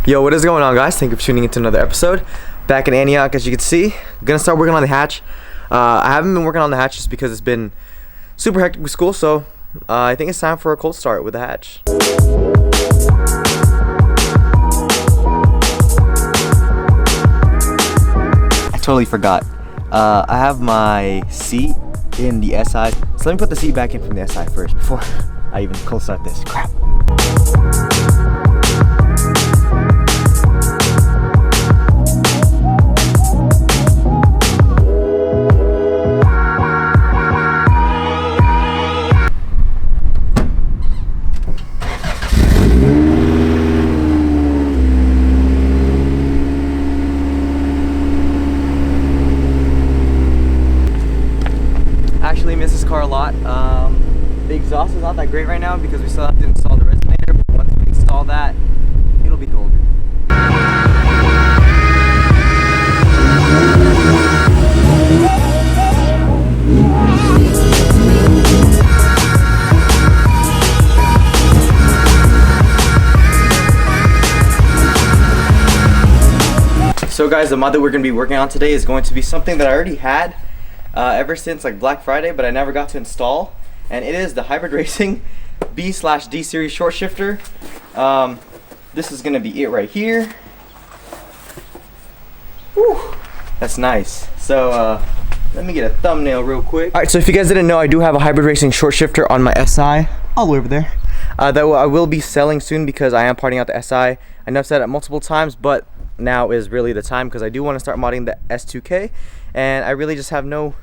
Yo, what is going on, guys? Thank you for tuning into another episode. Back in Antioch, as you can see. Gonna start working on the hatch. I haven't been working on the hatch just because it's been super hectic with school, so I think it's time for a cold start with the hatch. I totally forgot. I have my seat in the SI, so let me put the seat back in from the SI first before I even cold start this. Crap. Actually miss this car a lot. The exhaust is not that great right now because we still have to install the resonator, but once we install that, it'll be golden. So guys, the mod that we're going to be working on today is going to be something that I already had ever since like Black Friday, but I never got to install, and it is the Hybrid Racing B/D series short shifter. This is gonna be it right here. Whew, that's nice. So let me get a thumbnail real quick. All right, so if you guys didn't know, I do have a Hybrid Racing short shifter on my SI all the way over there that I will be selling soon because I am parting out the SI. I know I've said it multiple times, but now is really the time because I do want to start modding the S2K, and I really just have no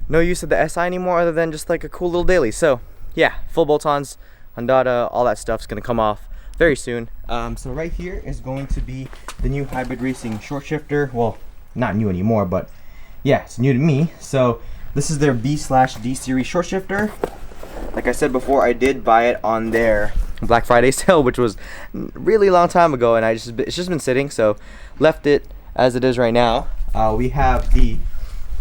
use of the SI anymore other than just like a cool little daily. So yeah, full bolt-ons, Honda, all that stuff's gonna come off very soon. So right here is going to be the new Hybrid Racing short shifter. Well, not new anymore, but yeah, it's new to me. So this is their B/D series short shifter. Like I said before, I did buy it on their Black Friday sale, which was really long time ago, and it's just been sitting, so left it as it is right now. We have the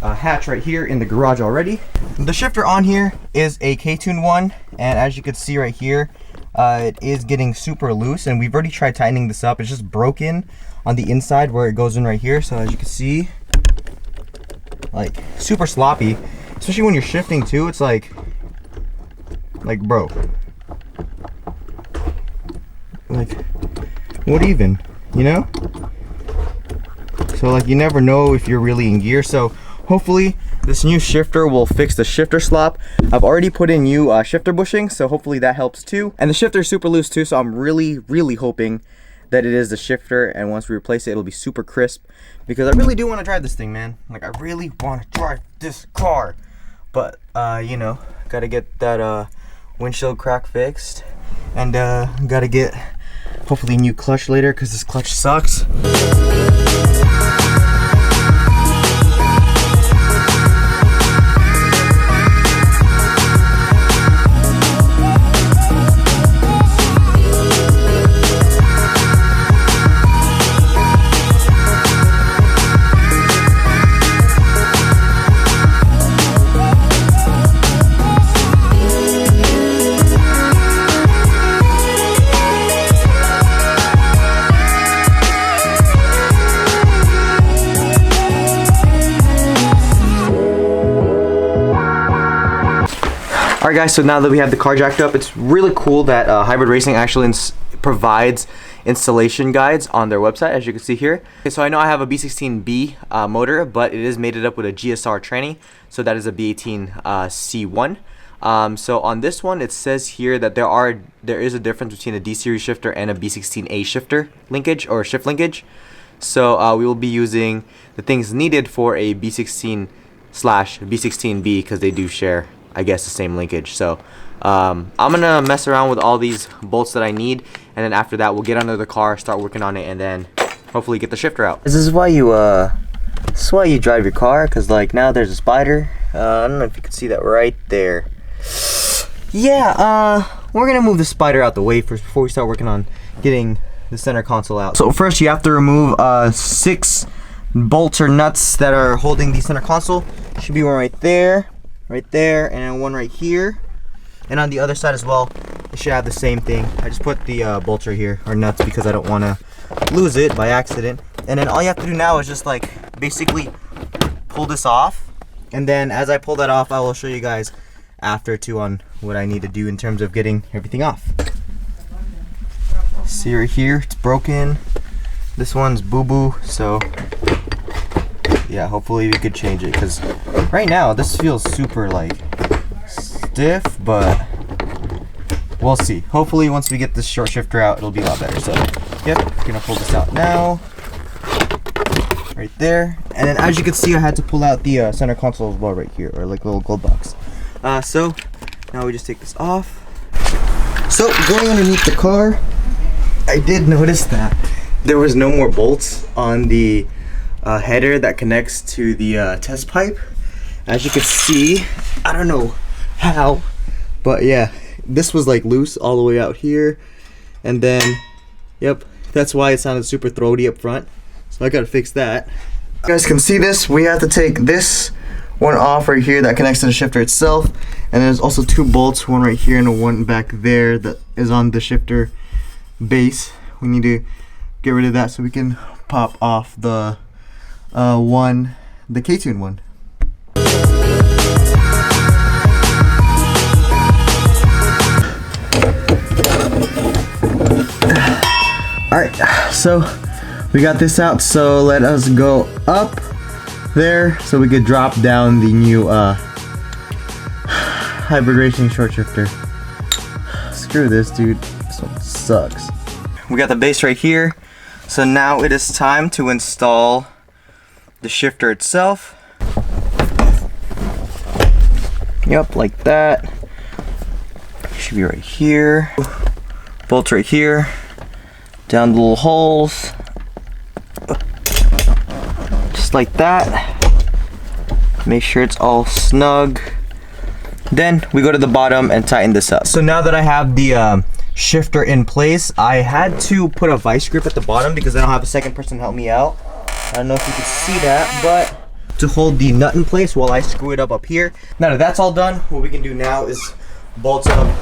hatch right here in the garage already. The shifter on here is a K-Tune one, and as you can see right here, it is getting super loose, and we've already tried tightening this up. It's just broken on the inside where it goes in right here. So as you can see, like super sloppy, especially when you're shifting too. It's like bro, like what even, you know? So like you never know if you're really in gear. So hopefully this new shifter will fix the shifter slop. I've already put in new shifter bushing, so hopefully that helps too. And the shifter is super loose too, so I'm really hoping that it is the shifter, and once we replace it, it'll be super crisp, because I really do want to drive this thing, man. Like I really want to drive this car, but you know, gotta get that windshield crack fixed, and gotta get hopefully a new clutch later because this clutch sucks. Alright guys, so now that we have the car jacked up, it's really cool that Hybrid Racing actually provides installation guides on their website, as you can see here. Okay, so I know I have a B16B motor, but it is mated up with a GSR tranny, so that is a B18 C1. So on this one, it says here that there is a difference between a D series shifter and a B16A shifter linkage or shift linkage. So we will be using the things needed for a B16/B16B because they do share, I guess, the same linkage. So I'm gonna mess around with all these bolts that I need, and then after that we'll get under the car, start working on it, and then hopefully get the shifter out. This is why you drive your car, because like now there's a spider. I don't know if you can see that right there. Yeah, we're gonna move the spider out the way first before we start working on getting the center console out. So first you have to remove 6 bolts or nuts that are holding the center console. Should be one right there, and one right here, and on the other side as well. It should have the same thing. I just put the bolts right here, or nuts, because I don't want to lose it by accident. And then all you have to do now is just like basically pull this off. And then as I pull that off, I will show you guys after too on what I need to do in terms of getting everything off. See right here, it's broken. This one's boo-boo, so yeah, hopefully we could change it, because right now this feels super like stiff, but we'll see. Hopefully once we get this short shifter out, it'll be a lot better. So yep, gonna pull this out now. Right there. And then as you can see, I had to pull out the center console as well right here, or like little gold box. So now we just take this off. So going underneath the car, I did notice that there was no more bolts on the header that connects to the test pipe. As you can see, I don't know how, but yeah, this was like loose all the way out here. And then, yep, that's why it sounded super throaty up front. So I gotta fix that. You guys can see this. We have to take this one off right here that connects to the shifter itself. And there's also two bolts, one right here and one back there that is on the shifter base. We need to get rid of that so we can pop off the the K-tune one. Alright, so we got this out, so let us go up there so we could drop down the new hybrid racing short shifter. Screw this, dude. This one sucks. We got the base right here, so now it is time to install the shifter itself. Yep, like that. Should be right here. Bolts right here. Down the little holes. Just like that. Make sure it's all snug. Then we go to the bottom and tighten this up. So now that I have the shifter in place, I had to put a vice grip at the bottom because I don't have a second person to help me out. I don't know if you can see that, but to hold the nut in place while I screw it up here. Now that that's all done, what we can do now is bolt up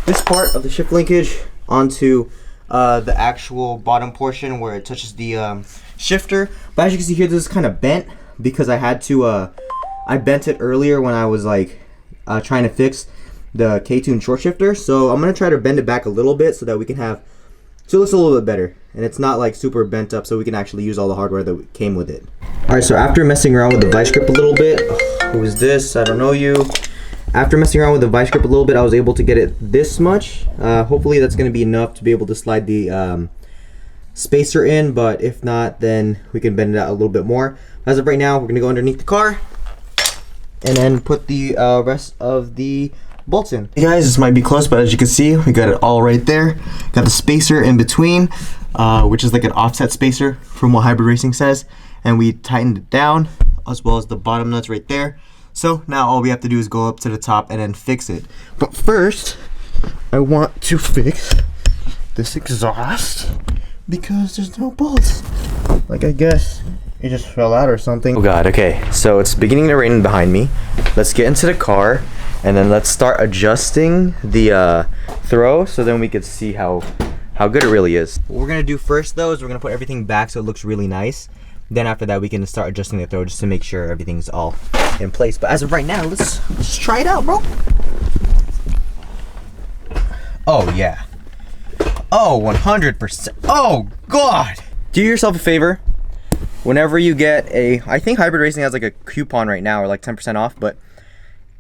this part of the shift linkage onto the actual bottom portion where it touches the shifter. But as you can see here, this is kind of bent because I had to I bent it earlier when I was like trying to fix the K-tune short shifter. So I'm gonna try to bend it back a little bit so that we can have, so it looks a little bit better and it's not like super bent up, so we can actually use all the hardware that came with it. All right, so after messing around with the vice grip a little bit, who is this? I don't know you. After messing around with the vice grip a little bit, I was able to get it this much. Hopefully that's gonna be enough to be able to slide the spacer in, but if not, then we can bend it out a little bit more. As of right now, we're gonna go underneath the car and then put the rest of the bolts in. Hey guys, this might be close, but as you can see, we got it all right there. Got the spacer in between, which is like an offset spacer from what Hybrid Racing says, and we tightened it down, as well as the bottom nuts right there. So now all we have to do is go up to the top and then fix it. But first, I want to fix this exhaust because there's no bolts. Like, I guess it just fell out or something. Oh god, okay. So it's beginning to rain behind me. Let's get into the car and then let's start adjusting the throw so then we can see how good it really is. What we're gonna do first though is we're gonna put everything back so it looks really nice. Then after that we can start adjusting the throw just to make sure everything's all in place. But as of right now, let's try it out, bro. Oh yeah. Oh, 100%. Oh god. Do yourself a favor. Whenever you get I think Hybrid Racing has like a coupon right now or like 10% off, but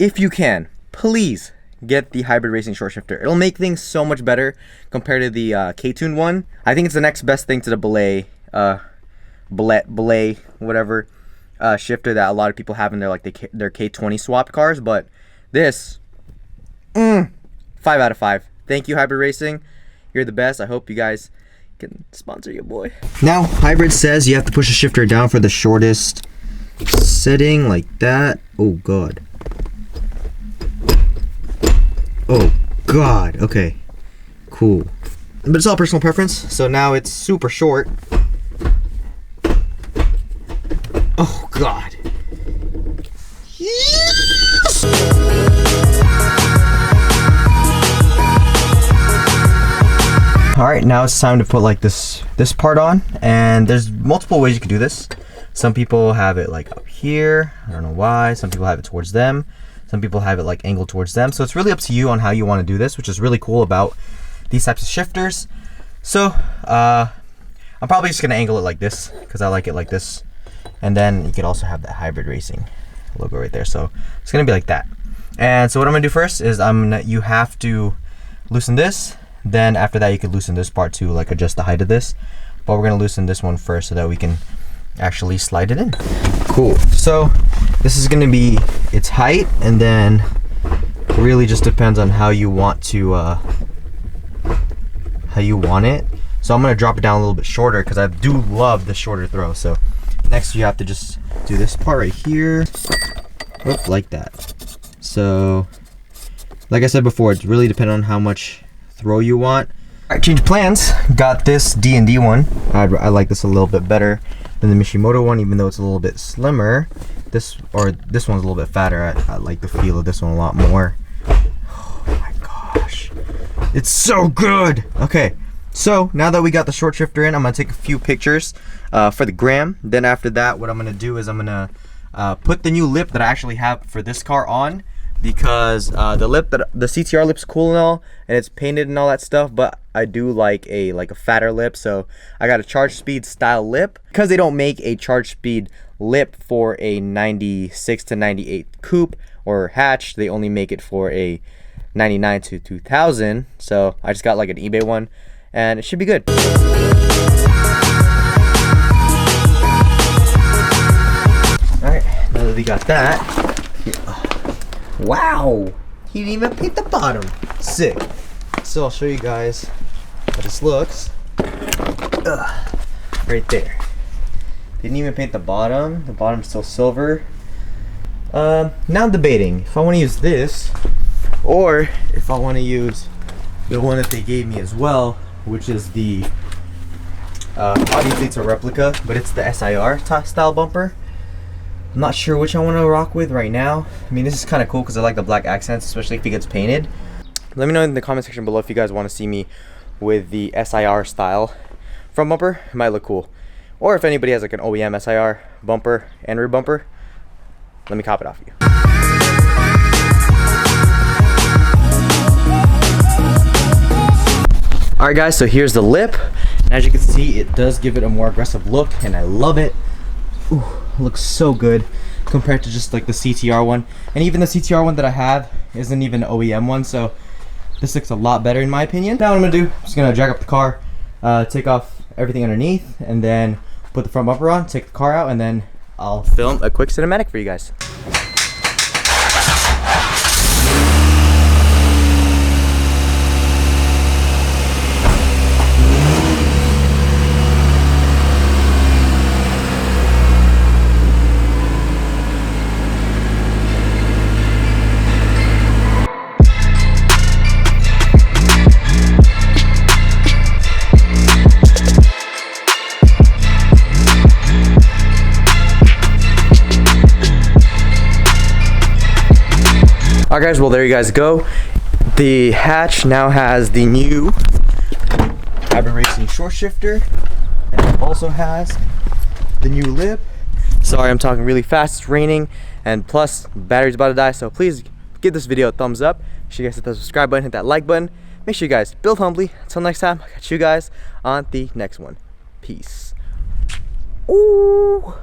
if you can, please get the Hybrid Racing short shifter. It'll make things so much better compared to the K-tune one. I think it's the next best thing to the belay whatever shifter that a lot of people have in their like their K20 swapped cars. But this 5 out of 5. Thank you, Hybrid Racing. You're the best. I hope you guys can sponsor your boy. Now Hybrid says you have to push the shifter down for the shortest setting like that. Oh god. Oh god. Okay, cool. But it's all personal preference. So now it's super short. Oh god. All right, now it's time to put like this part on, and there's multiple ways you can do this. Some people have it like up here, I don't know why. Some people have it towards them. Some people have it like angled towards them. So it's really up to you on how you want to do this, which is really cool about these types of shifters. So I'm probably just gonna angle it like this because I like it like this. And then you could also have that Hybrid Racing logo right there. So it's gonna be like that. And so what I'm gonna do first is you have to loosen this. Then after that you could loosen this part to like adjust the height of this. But we're gonna loosen this one first so that we can actually slide it in. Cool. So this is gonna be its height, and then it really just depends on how you want to it. So I'm gonna drop it down a little bit shorter because I do love the shorter throw. So next you have to just do this part right here. Oop, like that. So like I said before, it's really dependent on how much throw you want. All right, change of plans. Got this D&D one. I like this a little bit better than the Mishimoto one, even though it's a little bit slimmer. This one's a little bit fatter. I like the feel of this one a lot more. Oh my gosh, it's so good. Okay, so now that we got the short shifter in, I'm gonna take a few pictures for the gram. Then after that, what I'm gonna do is I'm gonna put the new lip that I actually have for this car on, because the CTR lip's cool and all, and it's painted and all that stuff, but I do like a fatter lip. So I got a charge speed style lip, because they don't make a charge speed lip for a 96 to 98 coupe or hatch. They only make it for a 99 to 2000. So I just got like an eBay one, and it should be good. Alright, now that we got that, wow, he didn't even paint the bottom. Sick. So I'll show you guys how this looks. Right there. Didn't even paint the bottom. The bottom's still silver. Now I'm debating if I want to use this or if I want to use the one that they gave me as well, which is the obviously it's a replica, but it's the SIR style bumper. I'm not sure which I want to rock with right now. I mean, this is kind of cool because I like the black accents, especially if it gets painted. Let me know in the comment section below if you guys want to see me with the SIR style front bumper. It might look cool. Or if anybody has like an OEM SIR bumper and rear bumper, let me cop it off of you. Alright guys, so here's the lip. And as you can see, it does give it a more aggressive look, and I love it. Ooh, it looks so good compared to just like the CTR one. And even the CTR one that I have isn't even an OEM one, so this looks a lot better in my opinion. Now what I'm gonna do, I'm just gonna jack up the car, take off everything underneath, and then put the front bumper on, take the car out, and then I'll film a quick cinematic for you guys. Alright guys, well there you guys go. The hatch now has the new Hybrid Racing short shifter, and it also has the new lip. Sorry I'm talking really fast, it's raining, and plus battery's about to die, so please give this video a thumbs up. Make sure you guys hit the subscribe button, hit that like button. Make sure you guys build humbly. Until next time, I'll catch you guys on the next one. Peace. Ooh.